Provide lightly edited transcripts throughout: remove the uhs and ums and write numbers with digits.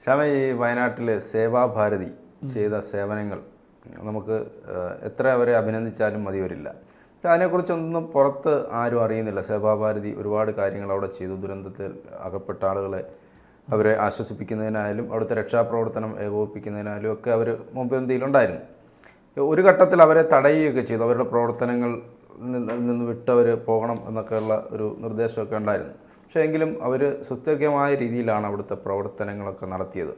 ശ്യാമ, ഈ വയനാട്ടിലെ സേവാഭാരതി ചെയ്ത സേവനങ്ങൾ നമുക്ക് എത്ര അവരെ അഭിനന്ദിച്ചാലും മതി വരില്ല. പക്ഷെ അതിനെക്കുറിച്ചൊന്നും പുറത്ത് ആരും അറിയുന്നില്ല. സേവാഭാരതി ഒരുപാട് കാര്യങ്ങൾ അവിടെ ചെയ്തു. ദുരന്തത്തിൽ അകപ്പെട്ട ആളുകളെ അവരെ ആശ്വസിപ്പിക്കുന്നതിനായാലും അവിടുത്തെ രക്ഷാപ്രവർത്തനം ഏകോപിപ്പിക്കുന്നതിനായാലും ഒക്കെ അവർ മുൻപന്തിയിലുണ്ടായിരുന്നു. ഒരു ഘട്ടത്തിൽ അവരെ തടയുകയൊക്കെ ചെയ്തു. അവരുടെ പ്രവർത്തനങ്ങൾ നിന്ന് വിട്ടവർ പോകണം എന്നൊക്കെയുള്ള ഒരു നിർദ്ദേശമൊക്കെ ഉണ്ടായിരുന്നു. പക്ഷേ എങ്കിലും അവർ സുസ്ഥിരമായ രീതിയിലാണ് അവിടുത്തെ പ്രവർത്തനങ്ങളൊക്കെ നടത്തിയത്.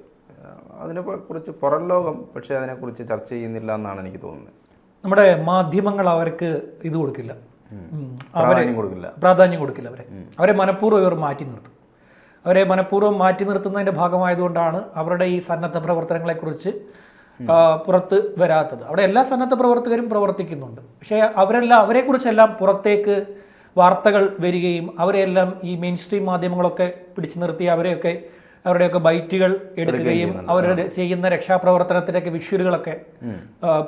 അതിനെക്കുറിച്ച് പുറം ലോകം പക്ഷേ അതിനെക്കുറിച്ച് ചർച്ച ചെയ്യുന്നില്ല എന്നാണ് എനിക്ക് തോന്നുന്നത്. നമ്മുടെ മാധ്യമങ്ങൾ അവർക്ക് ഇത് കൊടുക്കില്ല, പ്രാധാന്യം കൊടുക്കില്ല. അവരെ മനഃപൂർവ്വം ഇവർ മാറ്റി നിർത്തും. അവരെ മനഃപൂർവ്വം മാറ്റി നിർത്തുന്നതിൻ്റെ ഭാഗമായതുകൊണ്ടാണ് അവരുടെ ഈ സന്നദ്ധ പ്രവർത്തനങ്ങളെക്കുറിച്ച് പുറത്ത് വരാത്തത്. അവിടെ എല്ലാ സന്നദ്ധ പ്രവർത്തകരും പ്രവർത്തിക്കുന്നുണ്ട്. പക്ഷേ അവരെക്കുറിച്ചെല്ലാം പുറത്തേക്ക് വാർത്തകൾ വരികയും അവരെല്ലാം ഈ മെയിൻ സ്ട്രീം മാധ്യമങ്ങളൊക്കെ പിടിച്ചു നിർത്തി അവരുടെയൊക്കെ ബൈറ്റുകൾ എടുക്കുകയും അവരുടെ ചെയ്യുന്ന രക്ഷാപ്രവർത്തനത്തിൻ്റെയൊക്കെ വിഷ്വലുകളൊക്കെ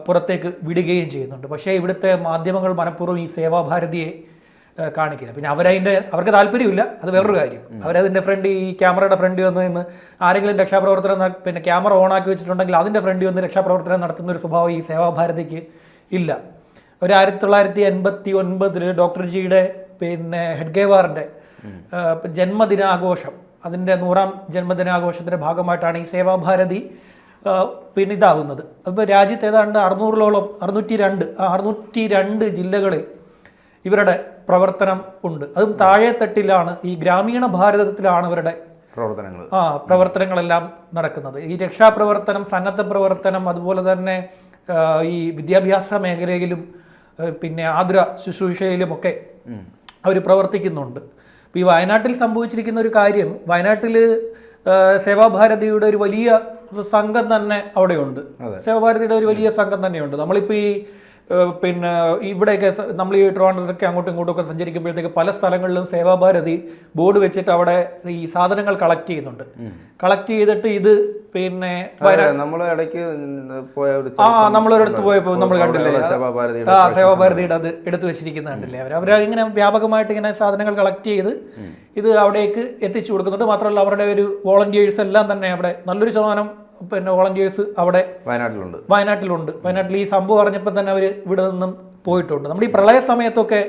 പുറത്തേക്ക് വിടുകയും ചെയ്യുന്നുണ്ട്. പക്ഷേ ഇവിടുത്തെ മാധ്യമങ്ങൾ മനഃപൂർവ്വം ഈ സേവാഭാരതിയെ കാണിക്കില്ല. പിന്നെ അവർക്ക് താല്പര്യമില്ല, അത് വേറൊരു കാര്യം. അവരതിൻ്റെ ഈ ക്യാമറയുടെ ഫ്രണ്ട് വന്ന് നിന്ന് ആരെങ്കിലും രക്ഷാപ്രവർത്തനം പിന്നെ ക്യാമറ ഓണാക്കി വെച്ചിട്ടുണ്ടെങ്കിൽ അതിൻ്റെ ഫ്രണ്ട് വന്ന് രക്ഷാപ്രവർത്തനം നടത്തുന്ന ഒരു സ്വഭാവം ഈ സേവാഭാരതിക്ക് ഇല്ല. ഒരു 1989 ഡോക്ടർ ജിയുടെ പിന്നെ ഹെഡ്ഗേവാറിൻ്റെ ജന്മദിനാഘോഷം, അതിൻ്റെ 100ാം ജന്മദിനാഘോഷത്തിൻ്റെ ഭാഗമായിട്ടാണ് ഈ സേവാഭാരതി പിന്നെ ഇതാകുന്നത്. അപ്പോൾ രാജ്യത്ത് ഏതാണ്ട് 602 ജില്ലകളിൽ ഇവരുടെ പ്രവർത്തനം ഉണ്ട്. അതും താഴെത്തട്ടിലാണ്, ഈ ഗ്രാമീണ ഭാരതത്തിലാണ് ഇവരുടെ പ്രവർത്തനങ്ങളെല്ലാം നടക്കുന്നത്. ഈ രക്ഷാപ്രവർത്തനം, സന്നദ്ധ പ്രവർത്തനം, അതുപോലെ തന്നെ ഈ വിദ്യാഭ്യാസ മേഖലയിലും പിന്നെ ആതുര ശുശ്രൂഷയിലുമൊക്കെ അവർ പ്രവർത്തിക്കുന്നുണ്ട്. ഇപ്പോൾ ഈ വയനാട്ടിൽ സംഭവിച്ചിരിക്കുന്ന ഒരു കാര്യം, വയനാട്ടിൽ സേവാഭാരതിയുടെ ഒരു വലിയ സംഘം തന്നെ അവിടെയുണ്ട്. സേവാഭാരതിയുടെ ഒരു വലിയ സംഘം തന്നെയുണ്ട്. നമ്മളിപ്പോൾ ഈ പിന്നെ ഇവിടെയൊക്കെ നമ്മൾ ഈ ട്രിവാൻഡ്രത്തൊക്കെ അങ്ങോട്ടും ഇങ്ങോട്ടുമൊക്കെ സഞ്ചരിക്കുമ്പോഴത്തേക്ക് പല സ്ഥലങ്ങളിലും സേവാഭാരതി ബോർഡ് വെച്ചിട്ട് അവിടെ ഈ സാധനങ്ങൾ കളക്ട് ചെയ്യുന്നുണ്ട്. കളക്ട് ചെയ്തിട്ട് ഇത് പിന്നെ നമ്മളൊരിടത്ത് പോയപ്പോൾ നമ്മൾ കണ്ടില്ലേ, സേവാഭാരതിയുടെ അത് എടുത്തു വെച്ചിരിക്കുന്ന കണ്ടില്ലേ. അവരിങ്ങനെ വ്യാപകമായിട്ട് ഇങ്ങനെ സാധനങ്ങൾ കളക്ട് ചെയ്ത് ഇത് അവിടേക്ക് എത്തിച്ചു കൊടുക്കുന്നുണ്ട്. മാത്രമല്ല അവരുടെ ഒരു വോളണ്ടിയേഴ്സ് എല്ലാം തന്നെ അവിടെ നല്ലൊരു ശതമാനം പിന്നെ വോളണ്ടിയേഴ്സ് അവിടെ വയനാട്ടിലുണ്ട്. വയനാട്ടിൽ ഈ സംഭവം അറിഞ്ഞപ്പോൾ തന്നെ അവർ ഇവിടെ നിന്നും പോയിട്ടുണ്ട്. നമ്മുടെ ഈ പ്രളയ സമയത്തൊക്കെ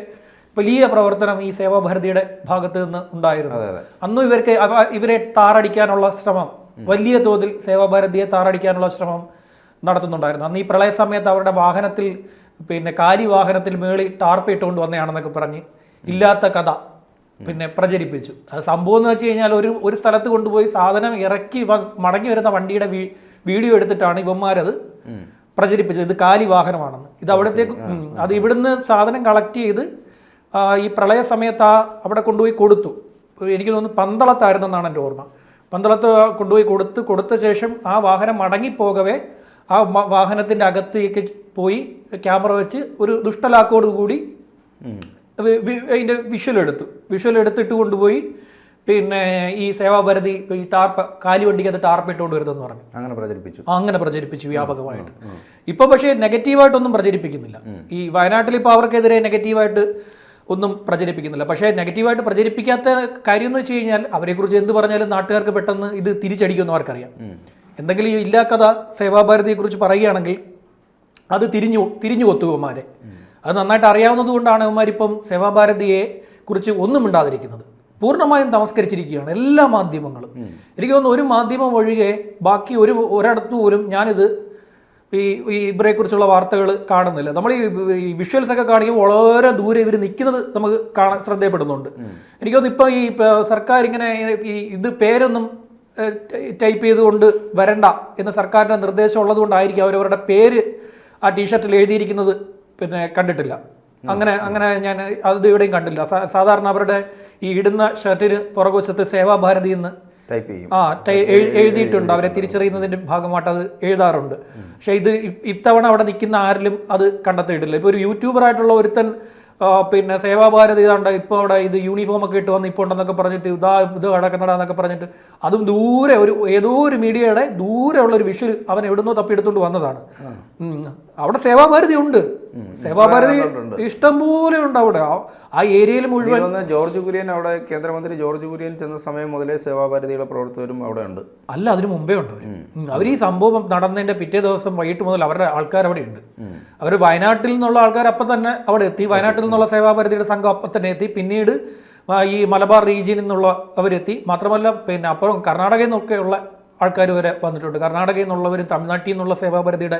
വലിയ പ്രവർത്തനം ഈ സേവാഭാരതിയുടെ ഭാഗത്ത് നിന്ന് ഉണ്ടായിരുന്നു. അന്നും ഇവരെ താറടിക്കാനുള്ള ശ്രമം, വലിയ തോതിൽ സേവാഭാരതിയെ താറടിക്കാനുള്ള ശ്രമം നടത്തുന്നുണ്ടായിരുന്നു. അന്ന് ഈ പ്രളയ സമയത്ത് അവരുടെ വാഹനത്തിൽ പിന്നെ കാലി വാഹനത്തിൽ മേളിൽ ടാർപ്പിട്ടുകൊണ്ട് വന്നതാണെന്നൊക്കെ പറഞ്ഞ് ഇല്ലാത്ത കഥ പിന്നെ പ്രചരിപ്പിച്ചു. അത് സംഭവം എന്ന് വെച്ച് കഴിഞ്ഞാൽ ഒരു സ്ഥലത്ത് കൊണ്ടുപോയി സാധനം ഇറക്കി മടങ്ങി വരുന്ന വണ്ടിയുടെ വീഡിയോ എടുത്തിട്ടാണ് ഇവന്മാരത് പ്രചരിപ്പിച്ചത്. ഇത് കാലി വാഹനമാണെന്ന്. ഇത് അവിടത്തേക്ക് അത് ഇവിടുന്ന് സാധനം കളക്ട് ചെയ്ത് ഈ പ്രളയ സമയത്ത് അവിടെ കൊണ്ടുപോയി കൊടുത്തു. എനിക്ക് തോന്നുന്നു പന്തളത്തായിരുന്നെന്നാണ് എൻ്റെ ഓർമ്മ. പന്തളത്ത് കൊണ്ടുപോയി കൊടുത്ത ശേഷം ആ വാഹനം മടങ്ങിപ്പോകവേ ആ വാഹനത്തിൻ്റെ അകത്തേക്ക് പോയി ക്യാമറ വെച്ച് ഒരു ദുഷ്ടലാക്കോട് കൂടി അതിൻ്റെ വിഷ്വൽ എടുത്തിട്ട് കൊണ്ടുപോയി പിന്നെ ഈ സേവാഭാരതി ഈ കാലി വണ്ടിക്ക് അത് ടാർപ്പിട്ടുകൊണ്ട് വരുന്നതെന്ന് പറഞ്ഞു അങ്ങനെ പ്രചരിപ്പിച്ചു വ്യാപകമായിട്ട്. ഇപ്പൊ പക്ഷേ നെഗറ്റീവായിട്ടൊന്നും പ്രചരിപ്പിക്കുന്നില്ല. ഈ വയനാട്ടിൽ ഇപ്പോൾ അവർക്കെതിരെ നെഗറ്റീവായിട്ട് ഒന്നും പ്രചരിപ്പിക്കുന്നില്ല. പക്ഷേ നെഗറ്റീവായിട്ട് പ്രചരിപ്പിക്കാത്ത കാര്യം എന്ന് വെച്ച് കഴിഞ്ഞാൽ അവരെക്കുറിച്ച് എന്ത് പറഞ്ഞാലും നാട്ടുകാർക്ക് പെട്ടെന്ന് ഇത് തിരിച്ചടിക്കുമെന്ന് അവർക്കറിയാം. എന്തെങ്കിലും ഈ ഇല്ലാ കഥ സേവാഭാരതിയെക്കുറിച്ച് പറയുകയാണെങ്കിൽ അത് തിരിഞ്ഞു കൊത്തുവന്മാരെ. അത് നന്നായിട്ട് അറിയാവുന്നത് കൊണ്ടാണ് ഇവന്മാരിപ്പം സേവാഭാരതിയെ കുറിച്ച് ഒന്നും മിണ്ടാതിരിക്കുന്നത്. പൂർണ്ണമായും തമസ്കരിച്ചിരിക്കുകയാണ് എല്ലാ മാധ്യമങ്ങളും. എനിക്ക് തോന്നുന്നു ഒരു മാധ്യമം ഒഴികെ ബാക്കി ഒരിടത്ത് പോലും ഞാനിത് ഇവരെക്കുറിച്ചുള്ള വാർത്തകൾ കാണുന്നില്ല. നമ്മൾ ഈ വിഷ്വൽസ് ഒക്കെ കാണിക്കുമ്പോൾ വളരെ ദൂരെ ഇവർ നിൽക്കുന്നത് നമുക്ക് ശ്രദ്ധയപ്പെടുന്നുണ്ട്. എനിക്ക് തോന്നുന്നു ഇപ്പം ഈ സർക്കാർ ഇങ്ങനെ ഇത് പേരൊന്നും ടൈപ്പ് ചെയ്തുകൊണ്ട് വരണ്ട എന്ന് സർക്കാരിൻ്റെ നിർദ്ദേശം ഉള്ളത് കൊണ്ടായിരിക്കും അവരവരുടെ പേര് ആ ടീഷർട്ടിൽ എഴുതിയിരിക്കുന്നത് പിന്നെ കണ്ടിട്ടില്ല. അങ്ങനെ ഞാൻ അത് ഇവിടെയും കണ്ടില്ല. സാധാരണ അവരുടെ ഈ ഇടുന്ന ഷർട്ടിന് പുറകുവശത്ത് സേവാഭാരതി എന്ന് എഴുതിയിട്ടുണ്ട്. അവരെ തിരിച്ചറിയുന്നതിൻ്റെ ഭാഗമായിട്ട് അത് എഴുതാറുണ്ട്. പക്ഷേ ഇത് ഇത്തവണ അവിടെ നിൽക്കുന്ന ആരിലും അത് കണ്ടെത്തിയിട്ടില്ല. ഇപ്പോൾ ഒരു യൂട്യൂബറായിട്ടുള്ള ഒരുത്തൻ പിന്നെ സേവാഭാരതി ഇതാണ്ട് ഇപ്പോൾ അവിടെ ഇത് യൂണിഫോം ഒക്കെ ഇട്ട് വന്ന് ഇപ്പോൾ ഉണ്ടെന്നൊക്കെ പറഞ്ഞിട്ട് ഇത് കിടക്കുന്നതാന്നൊക്കെ പറഞ്ഞിട്ട് അതും ദൂരെ ഏതോ ഒരു മീഡിയയുടെ ദൂരെ ഉള്ള ഒരു വിഷ്വൽ അവൻ എവിടുന്നോ തപ്പിയെടുത്തുകൊണ്ട് വന്നതാണ്. അവിടെ സേവാഭാരതി ഉണ്ട്. സേവാഭാരതി ഇഷ്ടം പോലെ ഉണ്ട് അവിടെ. ആ ഏരിയയിൽ മുഴുവൻ. ജോർജ് കുര്യൻ അവിടെ കേന്ദ്രമന്ത്രി ജോർജ് കുര്യൻ ചെന്ന സമയം മുതലേ സേവാഭാരതിയുടെ പ്രവർത്തകരും അവിടെ ഉണ്ട്. അല്ല, അതിന് മുമ്പേ ഉണ്ട് അവർ. ഈ സംഭവം നടന്നതിന്റെ പിറ്റേ ദിവസം വൈകിട്ട് മുതൽ അവരുടെ ആൾക്കാർ അവിടെ ഉണ്ട്. അവർ വയനാട്ടിൽ നിന്നുള്ള ആൾക്കാർ അപ്പം തന്നെ അവിടെ എത്തി. വയനാട്ടിൽ നിന്നുള്ള സേവാഭാരതിയുടെ സംഘം അപ്പം തന്നെ എത്തി. പിന്നീട് ഈ മലബാർ റീജിയനിൽ നിന്നുള്ള അവരെത്തി. മാത്രമല്ല പിന്നെ അപ്പുറം കർണാടകയിൽ നിന്നൊക്കെയുള്ള ആൾക്കാർ വരെ വന്നിട്ടുണ്ട്. കർണാടകയിൽ നിന്നുള്ളവരും തമിഴ്നാട്ടിൽ നിന്നുള്ള സേവാഭാരതിയുടെ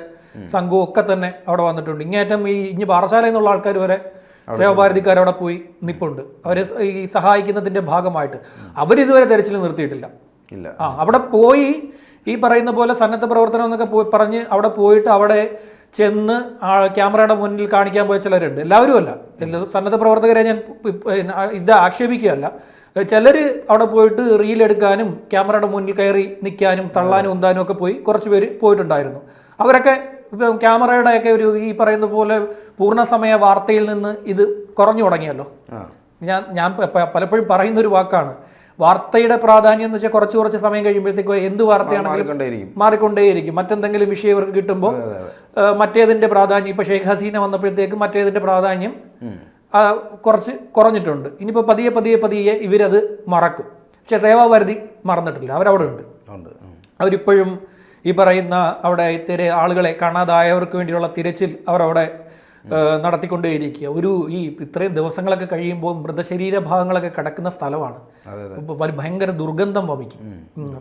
സംഘവും ഒക്കെ തന്നെ അവിടെ വന്നിട്ടുണ്ട്. ഇങ്ങേറ്റം ഇനി പാറശാലയിൽ നിന്നുള്ള ആൾക്കാർ വരെ സേവാഭാരതിക്കാർ അവിടെ പോയി നിൽപ്പുണ്ട്. അവരെ ഈ സഹായിക്കുന്നതിന്റെ ഭാഗമായിട്ട്. അവരിതുവരെ തെരച്ചിൽ നിർത്തിയിട്ടില്ല. അവിടെ പോയി ഈ പറയുന്ന പോലെ സന്നദ്ധ പ്രവർത്തനം എന്നൊക്കെ പറഞ്ഞ് അവിടെ പോയിട്ട് അവിടെ ചെന്ന് ക്യാമറയുടെ മുന്നിൽ കാണിക്കാൻ പോയ ചിലരുണ്ട്. എല്ലാവരും അല്ല, സന്നദ്ധ പ്രവർത്തകരെ ഞാൻ ഇത് ആക്ഷേപിക്കുകയല്ല. ചിലർ അവിടെ പോയിട്ട് റീലെടുക്കാനും ക്യാമറയുടെ മുന്നിൽ കയറി നിൽക്കാനും തള്ളാനും ഉന്താനും ഒക്കെ പോയി കുറച്ച് പേര് പോയിട്ടുണ്ടായിരുന്നു. അവരൊക്കെ ഇപ്പം ക്യാമറയുടെയൊക്കെ ഒരു ഈ പറയുന്ന പോലെ പൂർണ്ണസമയ വാർത്തയിൽ നിന്ന് ഇത് കുറഞ്ഞു തുടങ്ങിയല്ലോ. ഞാൻ പലപ്പോഴും പറയുന്നൊരു വാക്കാണ്, വാർത്തയുടെ പ്രാധാന്യം എന്ന് വെച്ചാൽ കുറച്ച് സമയം കഴിയുമ്പോഴത്തേക്ക് എന്ത് വാർത്തയാണെങ്കിലും മാറിക്കൊണ്ടേയിരിക്കും. മറ്റെന്തെങ്കിലും വിഷയം ഇവർക്ക് കിട്ടുമ്പോൾ മറ്റേതിൻ്റെ പ്രാധാന്യം, ഇപ്പോൾ ഷെയ്ഖ് ഹസീന വന്നപ്പോഴത്തേക്ക് മറ്റേതിൻ്റെ പ്രാധാന്യം കുറച്ച് കുറഞ്ഞിട്ടുണ്ട്. ഇനിയിപ്പോൾ പതിയെ ഇവരത് മറക്കും. പക്ഷേ സേവാഭാരതി മറന്നിട്ടില്ല, അവരവിടെ ഉണ്ട്. അവരിപ്പോഴും ഈ പറയുന്ന അവിടെ ആളുകളെ കാണാതായവർക്ക് വേണ്ടിയുള്ള തിരച്ചിൽ അവരവിടെ നടത്തിക്കൊണ്ടേയിരിക്കുക. ഈ ഇത്രയും ദിവസങ്ങളൊക്കെ കഴിയുമ്പോൾ മൃതശരീര ഭാഗങ്ങളൊക്കെ കിടക്കുന്ന സ്ഥലമാണ്. ഭയങ്കര ദുർഗന്ധം വമിക്കും.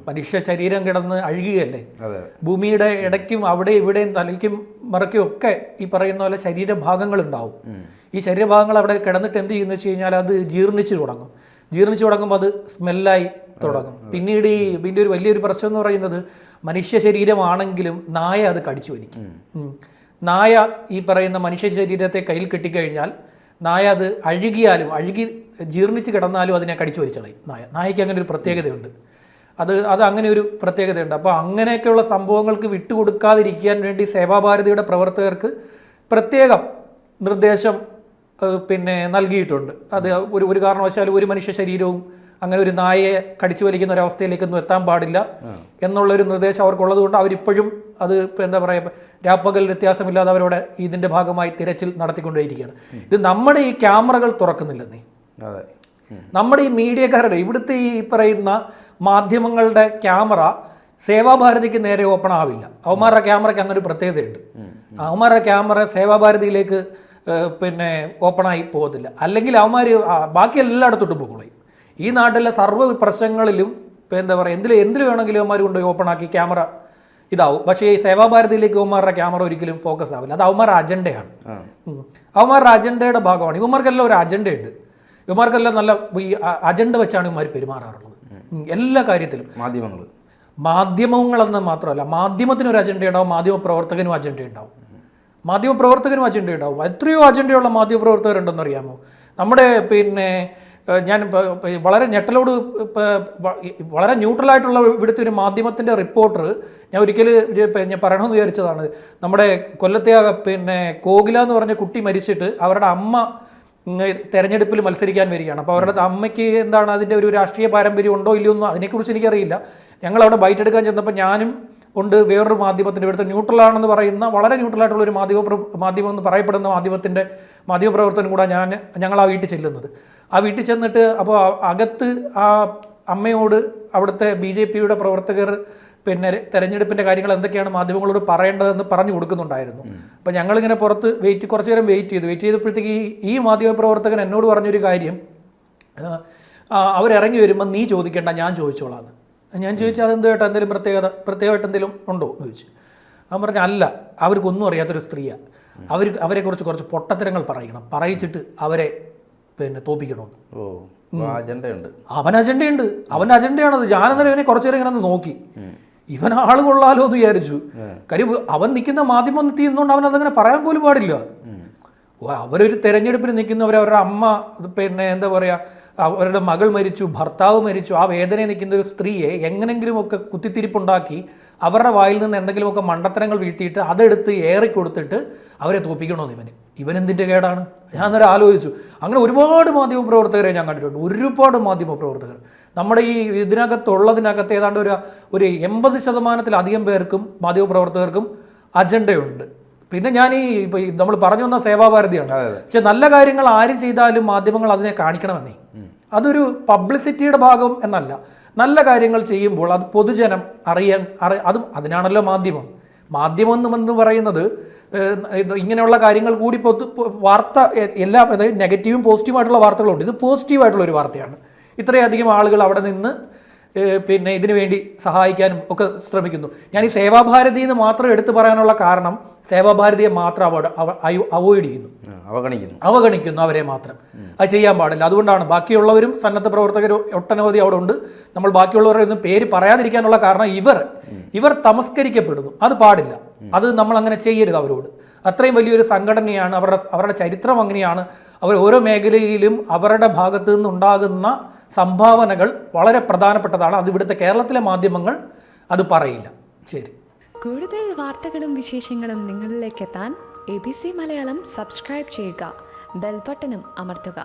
മനുഷ്യ ശരീരം കിടന്ന് അഴുകുകയല്ലേ. ഭൂമിയുടെ ഇടയ്ക്കും അവിടെ ഇവിടെയും തലയ്ക്കും മറയ്ക്കും ഒക്കെ ഈ പറയുന്ന പോലെ ശരീരഭാഗങ്ങൾ ഉണ്ടാവും. ഈ ശരീരഭാഗങ്ങൾ അവിടെ കിടന്നിട്ട് എന്ത് ചെയ്യുന്നു വെച്ച് കഴിഞ്ഞാൽ അത് ജീർണിച്ച് തുടങ്ങുമ്പോൾ അത് സ്മെല്ലായി തുടങ്ങും. പിന്നീട് ഇതിൻ്റെ ഒരു വലിയൊരു പ്രശ്നം എന്ന് പറയുന്നത്, മനുഷ്യ ശരീരമാണെങ്കിലും നായ അത് കടിച്ചു വലിക്കും. നായ ഈ പറയുന്ന മനുഷ്യ ശരീരത്തെ കയ്യിൽ കെട്ടിക്കഴിഞ്ഞാൽ നായ അത് അഴുകി ജീർണിച്ച് കിടന്നാലും അതിനെ കടിച്ചു വലിച്ചളയും. നായയ്ക്ക് അങ്ങനെ ഒരു പ്രത്യേകതയുണ്ട്. അത് അങ്ങനെ ഒരു പ്രത്യേകതയുണ്ട്. അപ്പോൾ അങ്ങനെയൊക്കെയുള്ള സംഭവങ്ങൾക്ക് വിട്ടുകൊടുക്കാതിരിക്കാൻ വേണ്ടി സേവാഭാരതിയുടെ പ്രവർത്തകർക്ക് പ്രത്യേകം നിർദ്ദേശം നൽകിയിട്ടുണ്ട്. അത് ഒരു കാരണവശാലും ഒരു മനുഷ്യ ശരീരവും അങ്ങനെ ഒരു നായയെ കടിച്ചു വലിക്കുന്ന ഒരവസ്ഥയിലേക്കൊന്നും എത്താൻ പാടില്ല എന്നുള്ളൊരു നിർദ്ദേശം അവർക്കുള്ളത് കൊണ്ട് അവരിപ്പോഴും അത് എന്താ പറയുക, രാപ്പകൽ വ്യത്യാസമില്ലാതെ അവരോട് ഇതിൻ്റെ ഭാഗമായി തിരച്ചിൽ നടത്തിക്കൊണ്ടേയിരിക്കുകയാണ്. ഇത് നമ്മുടെ ഈ ക്യാമറകൾ തുറക്കുന്നില്ലെന്നേ. നമ്മുടെ ഈ മീഡിയക്കാരുടെ ഇവിടുത്തെ ഈ പറയുന്ന മാധ്യമങ്ങളുടെ ക്യാമറ സേവാഭാരതിക്ക് നേരെ ഓപ്പൺ ആവില്ല. അവന്മാരുടെ ക്യാമറയ്ക്ക് അങ്ങനെ ഒരു പ്രത്യേകതയുണ്ട്. അവന്മാരുടെ ക്യാമറ സേവാഭാരതിയിലേക്ക് ഓപ്പണായി പോകത്തില്ല. അല്ലെങ്കിൽ അവന്മാർ ബാക്കി എല്ലായിടത്തോട്ടും പോകുള്ളൂ. ഈ നാട്ടിലെ സർവ്വ പ്രശ്നങ്ങളിലും എന്താ പറയുക, എന്തിൽ വേണമെങ്കിലും അവന്മാർ കൊണ്ടുപോയി ഓപ്പണാക്കി ക്യാമറ ഇതാവും. പക്ഷേ ഈ സേവാഭാരതിയിലേക്ക് അവന്മാരുടെ ക്യാമറ ഒരിക്കലും ഫോക്കസ് ആവില്ല. അത് അവന്മാരുടെ അജണ്ടയാണ്. അവന്മാരുടെ അജണ്ടയുടെ ഭാഗമാണ്. ഇവന്മാർക്കെല്ലാം ഒരു അജണ്ടയുണ്ട്. ഇവന്മാർക്കെല്ലാം നല്ല ഈ അജണ്ട വെച്ചാണ് ഇവന്മാർ പെരുമാറാറുള്ളത് എല്ലാ കാര്യത്തിലും. മാധ്യമങ്ങളെന്ന് മാത്രമല്ല, മാധ്യമത്തിനൊരു അജണ്ടയുണ്ടാവും, മാധ്യമപ്രവർത്തകനും അജണ്ടയുണ്ടാവും. എത്രയോ അജണ്ടയുള്ള മാധ്യമപ്രവർത്തകരുണ്ടെന്നറിയാമോ? നമ്മുടെ ഞാൻ വളരെ ഞെട്ടലോട് വളരെ ന്യൂട്രലായിട്ടുള്ള ഇവിടുത്തെ ഒരു മാധ്യമത്തിൻ്റെ റിപ്പോർട്ടർ ഞാൻ ഞാൻ പറയണമെന്ന് വിചാരിച്ചതാണ്. നമ്മുടെ കൊല്ലത്തെ കോകില എന്ന് പറഞ്ഞ കുട്ടി മരിച്ചിട്ട് അവരുടെ അമ്മ തെരഞ്ഞെടുപ്പിൽ മത്സരിക്കാൻ വരികയാണ്. അപ്പോൾ അവരുടെ അമ്മയ്ക്ക് എന്താണ് അതിൻ്റെ ഒരു രാഷ്ട്രീയ പാരമ്പര്യം ഉണ്ടോ ഇല്ലയോ ഒന്നും അതിനെക്കുറിച്ച് എനിക്കറിയില്ല. ഞങ്ങളവിടെ ബൈറ്റ് എടുക്കാൻ ചെന്നപ്പോൾ ഞാനും ഉണ്ട്, വേറൊരു മാധ്യമത്തിൻ്റെ ഇവിടുത്തെ ന്യൂട്രലാണെന്ന് പറയുന്ന വളരെ ന്യൂട്രലായിട്ടുള്ള ഒരു മാധ്യമം എന്ന് പറയപ്പെടുന്ന മാധ്യമത്തിൻ്റെ മാധ്യമപ്രവർത്തനം കൂടെ ഞങ്ങൾ ആ വീട്ടിൽ ചെല്ലുന്നത്. ആ വീട്ടിൽ ചെന്നിട്ട് അപ്പോൾ അകത്ത് ആ അമ്മയോട് അവിടുത്തെ BJPയുടെ പ്രവർത്തകർ തെരഞ്ഞെടുപ്പിൻ്റെ കാര്യങ്ങൾ എന്തൊക്കെയാണ് മാധ്യമങ്ങളോട് പറയേണ്ടതെന്ന് പറഞ്ഞു കൊടുക്കുന്നുണ്ടായിരുന്നു. അപ്പോൾ ഞങ്ങളിങ്ങനെ പുറത്ത് കുറച്ച് നേരം വെയിറ്റ് ചെയ്തപ്പോഴത്തേക്ക് ഈ മാധ്യമപ്രവർത്തകൻ എന്നോട് പറഞ്ഞൊരു കാര്യം, അവരിറങ്ങി വരുമ്പോൾ നീ ചോദിക്കേണ്ട, ഞാൻ ചോദിച്ചോളാന്ന്. ഞാൻ ചോദിച്ചാൽ അതെന്ത് കേട്ടോ, എന്തെങ്കിലും പ്രത്യേകമായിട്ട് എന്തെങ്കിലും ഉണ്ടോ എന്ന് ചോദിച്ചു. അവൻ പറഞ്ഞു അല്ല, അവർക്കൊന്നും അറിയാത്തൊരു സ്ത്രീയാണ്, അവരെക്കുറിച്ച് കുറച്ച് പൊട്ടത്തരങ്ങൾ പറയിച്ചിട്ട് അവരെ തോപ്പിക്കണമെന്ന്. അവൻ അജണ്ടയുണ്ട്, അവൻ്റെ അജണ്ടയാണത്. ഞാനെന്നേരം ഇവനെ കുറച്ചു നേരം ഇങ്ങനെ നോക്കി, ഇവൻ ആൾ കൊള്ളാലോ എന്ന് വിചാരിച്ചു. കാര്യം അവൻ നിൽക്കുന്ന മാധ്യമം നിന്നുകൊണ്ട് അവനതങ്ങനെ പറയാൻ പോലും പാടില്ല. അവരൊരു തെരഞ്ഞെടുപ്പിന് നിൽക്കുന്നവർ, അവരുടെ അമ്മ എന്താ പറയുക, അവരുടെ മകൾ മരിച്ചു, ഭർത്താവ് മരിച്ചു, ആ വേദനയെ നിൽക്കുന്ന ഒരു സ്ത്രീയെ എങ്ങനെങ്കിലുമൊക്കെ കുത്തിത്തിരിപ്പുണ്ടാക്കി അവരുടെ വായിൽ നിന്ന് എന്തെങ്കിലുമൊക്കെ മണ്ടത്തരങ്ങൾ വീഴ്ത്തിയിട്ട് അതെടുത്ത് ഏറിക്കൊടുത്തിട്ട് അവരെ തോപ്പിക്കണമെന്ന് ഇവനെന്തിൻ്റെ കേടാണ്? ഞാൻ അന്നേരം ആലോചിച്ചു. അങ്ങനെ ഒരുപാട് മാധ്യമപ്രവർത്തകരെ ഞാൻ കണ്ടിട്ടുണ്ട്, ഒരുപാട് മാധ്യമപ്രവർത്തകർ. നമ്മുടെ ഈ ഇതിനകത്തുള്ളതിനകത്ത് ഏതാണ്ട് ഒരു 80% പേർക്കും മാധ്യമപ്രവർത്തകർക്കും അജണ്ടയുണ്ട്. പിന്നെ ഞാൻ ഇപ്പൊ നമ്മൾ പറഞ്ഞു വന്ന സേവാഭാരതിയാണ്. പക്ഷെ നല്ല കാര്യങ്ങൾ ആര് ചെയ്താലും മാധ്യമങ്ങൾ അതിനെ കാണിക്കണമെന്നേ. അതൊരു പബ്ലിസിറ്റിയുടെ ഭാഗം എന്നല്ല. നല്ല കാര്യങ്ങൾ ചെയ്യുമ്പോൾ അത് പൊതുജനം അതും അതിനാണല്ലോ മാധ്യമം എന്ന് പറയുന്നത്. ഇങ്ങനെയുള്ള കാര്യങ്ങൾ കൂടി വാർത്ത എല്ലാം, അതായത് നെഗറ്റീവും പോസിറ്റീവായിട്ടുള്ള വാർത്തകളുണ്ട്. ഇത് പോസിറ്റീവായിട്ടുള്ള ഒരു വാർത്തയാണ്. ഇത്രയധികം ആളുകൾ അവിടെ നിന്ന് പിന്നെ ഇതിനു വേണ്ടി സഹായിക്കാനും ഒക്കെ ശ്രമിക്കുന്നു. ഞാൻ ഈ സേവാഭാരതി എന്ന് മാത്രം എടുത്തു പറയാനുള്ള കാരണം സേവാഭാരതിയെ മാത്രം അവോയ്ഡ് ചെയ്യുന്നു, അവഗണിക്കുന്നു അവരെ മാത്രം. അത് ചെയ്യാൻ പാടില്ല. അതുകൊണ്ടാണ് ബാക്കിയുള്ളവരും സന്നദ്ധ പ്രവർത്തകർ ഒട്ടനവധി അവിടെ ഉണ്ട്. നമ്മൾ ബാക്കിയുള്ളവരുടെ ഒന്നും പേര് പറയാതിരിക്കാനുള്ള കാരണം ഇവർ തമസ്കരിക്കപ്പെടുന്നു. അത് പാടില്ല. അത് നമ്മൾ അങ്ങനെ ചെയ്യരുത് അവരോട്. അത്രയും വലിയൊരു സംഘടനയാണ്. അവരുടെ ചരിത്രം അങ്ങനെയാണ്. അവർ ഓരോ മേഖലയിലും അവരുടെ ഭാഗത്തു നിന്നുണ്ടാകുന്ന സംഭാവനകൾ വളരെ പ്രധാനപ്പെട്ടതാണ്. അത് ഇവിടുത്തെ കേരളത്തിലെ മാധ്യമങ്ങൾ അത് പറയില്ല. ശരി. കൂടുതൽ വാർത്തകളും വിശേഷങ്ങളും നിങ്ങളിലേക്ക് എത്താൻ ABC മലയാളം സബ്സ്ക്രൈബ് ചെയ്യുക, ബെൽ ബട്ടണും അമർത്തുക.